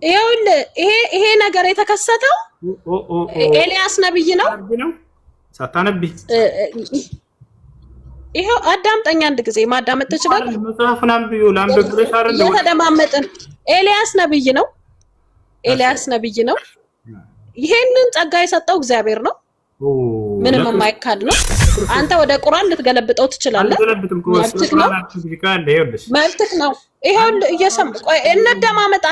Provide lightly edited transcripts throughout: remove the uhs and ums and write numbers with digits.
ይሄ ነገር የተከሰተው ኤልያስ ነብይ ነው ሳታነቢ ይሄው አዳምጠኛ አንድ ጊዜ ማዳመጥ ትችላለህ መጽሐፉን አንብዩ ላንብብ ብለሽ አይደል የተደማመጥን ኤልያስ ነብይ ነው ይሄንን ጸጋ የሰጠው እግዚአብሔር ነው ምንም የማይካድ ነው አንተ ወደ ቁርአን ልትገለብጠው ትችላለህ መልክት ነው ይሄው እየሰምቆ እንደማመጥ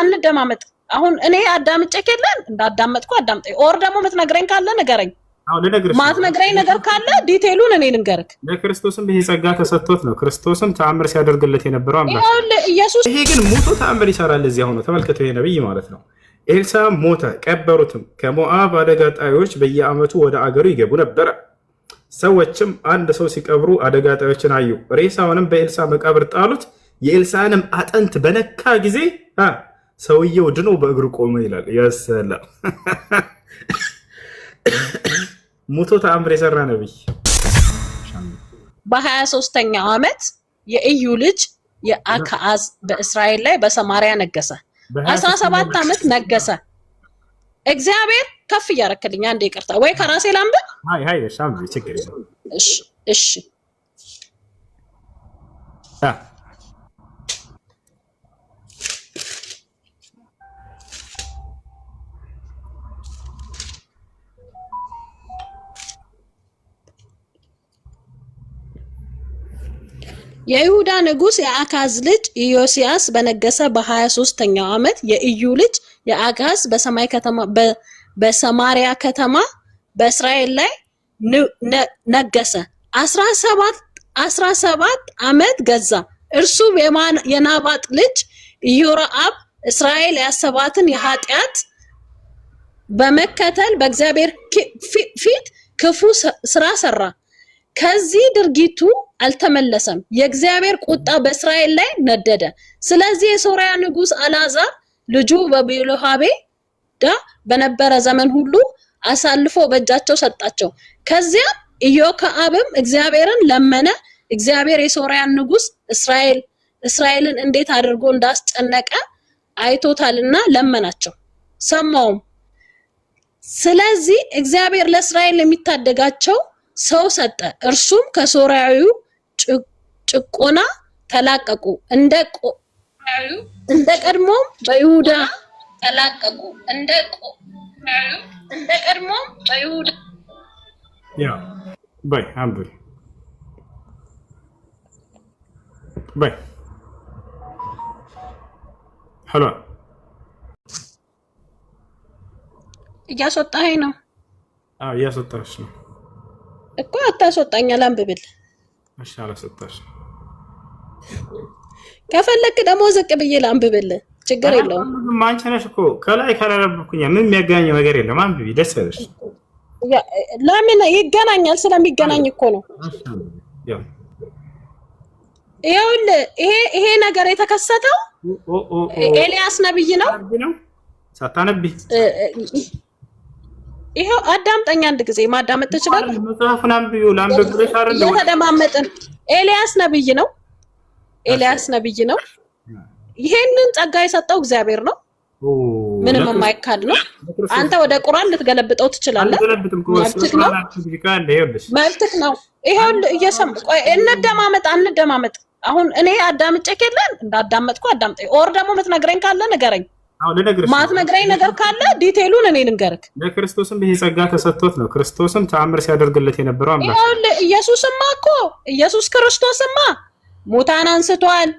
አሁን እኔ አዳምጬ ከለን እንዳዳመጥኩ አዳምጠኝ ኦር ደግሞ ምትነግረኝ ካለ ንገረኝ ማትነግረኝ ነገር ካለ ዲቴሉን እኔ ልንገርክ ለክርስቶስም ይሄ ጸጋ ተሰጥቶት ነው ክርስቶስም ተአምር ሲያደርግለት የነበረው አምላክ ኢየሱስ ይሄ ግን ሞቶ ተአምር ይሰራል እዚህ ሆኖ ተመልከቱ ይሄ ነብይ ማለት ነው ኤልሳ ሞተ ቀበሩትም ከሞዓብ አደጋ ጣዮች በየዓመቱ ወደ አገሩ ይገቡ ነበር ሰዎችም አንድ ሰው ሲቀብሩ አደጋ ጣዮችን አዩ ሬሳውንም በኤልሳ መቃብር ጣሉት የኤልሳንም አጥንት በነካ ጊዜ ሰውየው ድኖ በእግሩ ቆመ ይላል ያሰላም ሞቶ ተአምር የሰራ ነብይ በ23ኛው ዓመት የኢዩ ልጅ የአካዝ በእስራኤል ላይ በሰማሪያ ነገሰ 17 ዓመት ነገሰ እግዚአብሔር ከፍ ያረከልኛ እንደ ይቅርታ ወይ ከራሴ ላምብ ሃይ ሻም ችግር እሺ የይሁዳ ንጉስ የአካዝ ልጅ ኢዮስያስ በነገሰ በ23ኛው ዓመት የኢዩ ልጅ የአካዝ በሰማሪያ ከተማ በእስራኤል ላይ ነገሰ 17 ዓመት ገዛ እርሱ የናባጥ ልጅ ኢዮራም እስራኤል ያሰባትን የኃጢአት በመከተል በእግዚአብሔር ፊት ክፉ ስራ ሰራ ከዚህ ድርጊቱ አልተመለሰም የእግዚአብሔር ቁጣ በእስራኤል ላይ ነደደ ስለዚህ የሶሪያ ንጉስ አልዓዛር ልጁ በቤሎሃቤዳ በነበረ ዘመን ሁሉ አሳልፎ በእጃቸው ሰጣቸው ከዚያ ኢዮአብም እግዚአብሔርን ለመነ እግዚአብሔር የሶሪያን ንጉስ እስራኤልን እንዴት አድርጎ እንዳስጨነቀ አይቶታልና ለመናቸው ሰማውም ስለዚህ እግዚአብሔር ለእስራኤል የሚታደጋቸው ሰው ሰጠ እርሱም ከሶሪያዊው ጭቆና ተላቀቁ እንደ ቀድሞም በይሁዳ ተላቀቁ እንደ ቀድሞም በይሁዳ ያ ባይ አምብል ባይ ሄሎ እያስወጣኸኝ ነው እያስወጣሽ ነው እኮ አታስወጣኝ አላንብብል እሺ አላስወጣሽ ከፈለክ ደግሞ ዝቅ ብዬ ላንብብል ችግር የለውም አንቺ ነሽ እኮ ከላይ ካላረብኩኝ ምን የሚያገናኘው ነገር የለም አንብቢ ደስ ያለሽ ለምን ይገናኛል ስለሚገናኝ እኮ ነው ይሄ ነገር የተከሰተው ኤልያስ ነብይ ነው ሳታነቢ ይሄው አዳምጠኛ አንድ ጊዜ ማዳመጥ ትችላለህ መጽሐፉን አንብዩ ላንብብ ብለሽ አይደል የተደማመጥን ኤልያስ ነብይ ነው ይሄንን ጸጋ የሰጠው እግዚአብሔር ነው ምንም የማይካድ ነው አንተ ወደ ቁርአን ልትገለብጠው ትችላለህ መልክት ነው ይሄው እየሰምቆ እንደማመጥ አሁን እኔ አዳምጬ ከለን እንዳዳመጥኩ አዳምጠኝ ኦር ደግሞ ምትነግረኝ ካለ ንገረኝ ማትነግረኝ ነገር ካለ ዲቴሉን እኔ ልንገርክ ለክርስቶስም ይሄ ጸጋ ተሰጥቶት ነው ክርስቶስም ተአምር ሲያደርግለት የነበረው አምላክ ኢየሱስ ክርስቶስማ ሙታን አንስቷል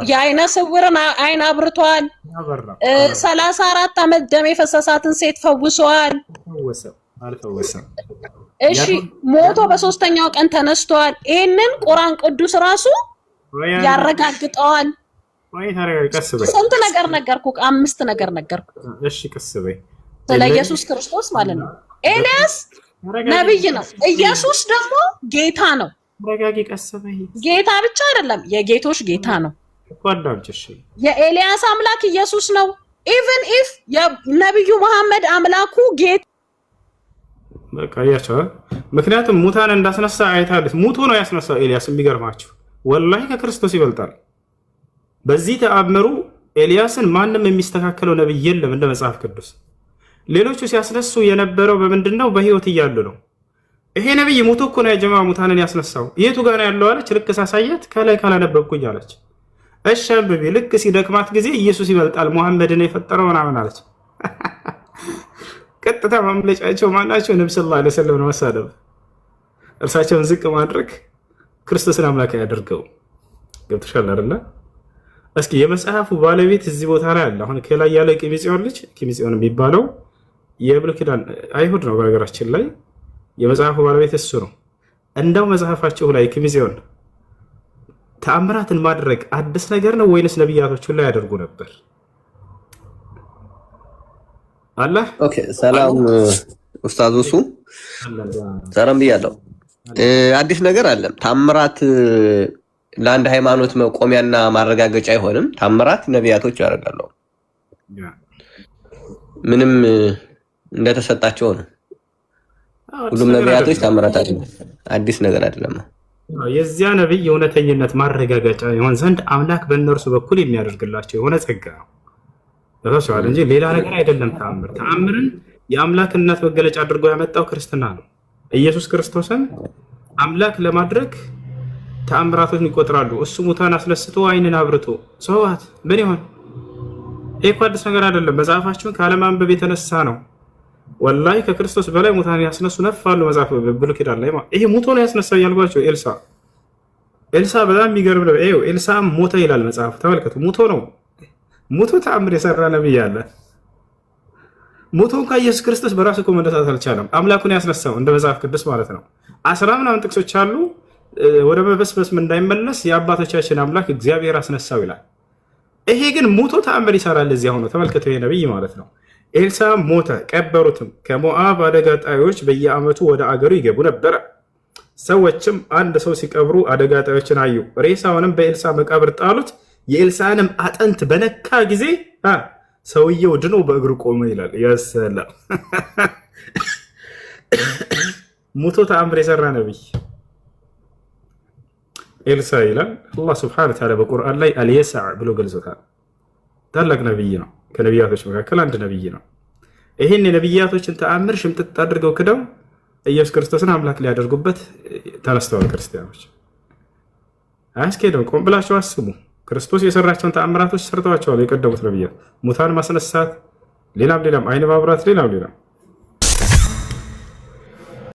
የአይነ ስውርን አይን አብርቷል 34 ዓመት ደም የፈሰሳትን ሴት ፈውሷል አልፈወሰም እሺ ሞቶ በሶስተኛው ቀን ተነስቷል ይሄንን ቁርአን ቅዱስ ራሱ ያረጋግጠዋል ስንት ነገር ነገርኩ 5 ነገር ነገርኩ እሺ ቀስበይ ስለ ኢየሱስ ክርስቶስ ማለት ነው ኤልያስ ነብይ ነው ኢየሱስ ደግሞ ጌታ ነው ረጋጊ ቀስበይ ጌታ ብቻ አይደለም የጌቶች ጌታ ነው ቆዳምጭሽ የኤልያስ አምላክ ኢየሱስ ነው even if የነብዩ መሐመድ አምላኩ ጌታ በቃ ያቻው ምክንያቱም ሙታን እንዳስነሳ አይታለች ሙቶ ነው ያስነሳው ኤልያስ የሚገርማችሁ ወላሂ ከክርስቶስ ይበልጣል በዚህ ተአምሩ ኤልያስን ማንም የሚስተካከለው ነብይ የለም እንደ መጽሐፍ ቅዱስ። ሌሎቹ ሲያስነሱ የነበረው በምንድነው? በህይወት እያሉ ነው። ይሄ ነብይ ሞቶ እኮ ነው የጀማ ሙታንን ያስነሳው። የቱ ጋር ነው ያለው አለች። ልክ ሳሳያት ከላይ ካላነበብኩኝ አለች። እሺ አንብቢ። ልክ ሲደክማት ጊዜ ኢየሱስ ይበልጣል ሙሐመድን የፈጠረው ምናምን አለች። ቀጥታ ማምለጫቸው ማናቸው? ነብዩ ሰለላሁ ዐለይሂ ወሰለም ነው መሳደብ፣ እርሳቸውን ዝቅ ማድረግ፣ ክርስቶስን አምላክ ያደርገው። ገብቶሻል አይደለ? እስኪ የመጽሐፉ ባለቤት እዚህ ቦታ ላይ አለ። አሁን ከላይ ያለ ቂሚጽዮን ልጅ ቂሚጽዮን የሚባለው የብሉይ ኪዳን አይሁድ ነው። በነገራችን ላይ የመጽሐፉ ባለቤት እሱ ነው። እንደው መጽሐፋቸው ላይ ቂሚጽዮን ተአምራትን ማድረግ አዲስ ነገር ነው ወይንስ ነብያቶቹ ላይ ያደርጉ ነበር? አላህ ኦኬ። ሰላም ኡስታዝ ኡሱ ሰላም ብያለሁ። አዲስ ነገር አለ። ታምራት ለአንድ ሃይማኖት መቆሚያና ማረጋገጫ አይሆንም። ታምራት ነቢያቶች ያደርጋሉ። ምንም እንደተሰጣቸው ነው። ሁሉም ነቢያቶች ታምራት አይደለም፣ አዲስ ነገር አይደለም። የዚያ ነብይ የእውነተኝነት ማረጋገጫ ይሆን ዘንድ አምላክ በእነርሱ በኩል የሚያደርግላቸው የሆነ ጸጋ ነው ተሰዋል እንጂ ሌላ ነገር አይደለም። ተአምርን የአምላክነት መገለጫ አድርጎ ያመጣው ክርስትና ነው። ኢየሱስ ክርስቶስን አምላክ ለማድረግ ተአምራቶችን ይቆጥራሉ። እሱ ሙታን አስነስቶ አይንን አብርቶ ሰዋት ምን ይሆን? ይሄ እኮ አዲስ ነገር አይደለም። መጽሐፋችሁን ካለማንበብ የተነሳ ነው። ወላሂ ከክርስቶስ በላይ ሙታን ያስነሱ ነፋሉ። መጽሐፍ ብሉይ ኪዳን ላይ ይሄ ሙቶ ነው ያስነሳው ያልኳቸው ኤልሳ በጣም የሚገርም ነው። ይኸው ኤልሳ ሞተ ይላል መጽሐፍ። ተመልከቱ፣ ሙቶ ነው። ሙቶ ተአምር የሰራ ነብይ አለ። ሙቶን ከኢየሱስ ክርስቶስ በራሱ እኮ መነሳት አልቻለም። አምላኩን ያስነሳው እንደ መጽሐፍ ቅዱስ ማለት ነው። 10 ምናምን ጥቅሶች አሉ። ወደ መበስበስ እንዳይመለስ የአባቶቻችን አምላክ እግዚአብሔር አስነሳው ይላል። ይሄ ግን ሙቶ ተአምር ይሰራል እዚያ ሆኖ። ተመልከቱ፣ ይሄ ነብይ ማለት ነው። ኤልሳ ሞተ፣ ቀበሩትም። ከሞዓብ አደጋ ጣዮች በየዓመቱ ወደ አገሩ ይገቡ ነበረ። ሰዎችም አንድ ሰው ሲቀብሩ አደጋ ጣዮችን አዩ። ሬሳውንም በኤልሳ መቃብር ጣሉት። የኤልሳንም አጥንት በነካ ጊዜ ሰውየው ድኖ በእግሩ ቆመ ይላል። ያሰላም ሙቶ ተአምር የሰራ ነብይ ኤልሳ ይላል። አላህ ስብሐነሁ ወተዓላ በቁርአን ላይ አልየሳዕ ብሎ ገልጾታል። ታላቅ ነብይ ነው። ከነቢያቶች መካከል አንድ ነብይ ነው። ይህን የነብያቶችን ተአምር ሽምጥጥ አድርገው ክደው ኢየሱስ ክርስቶስን አምላክ ሊያደርጉበት ተነስተዋል። ክርስቲያኖች አያስኬድም። ቆም ብላችሁ አስቡ። ክርስቶስ የሰራቸውን ተአምራቶች ሰርተዋቸዋል የቀደሙት ነብያት። ሙታን ማስነሳት፣ ሌላም አይን ማብራት፣ ሌላም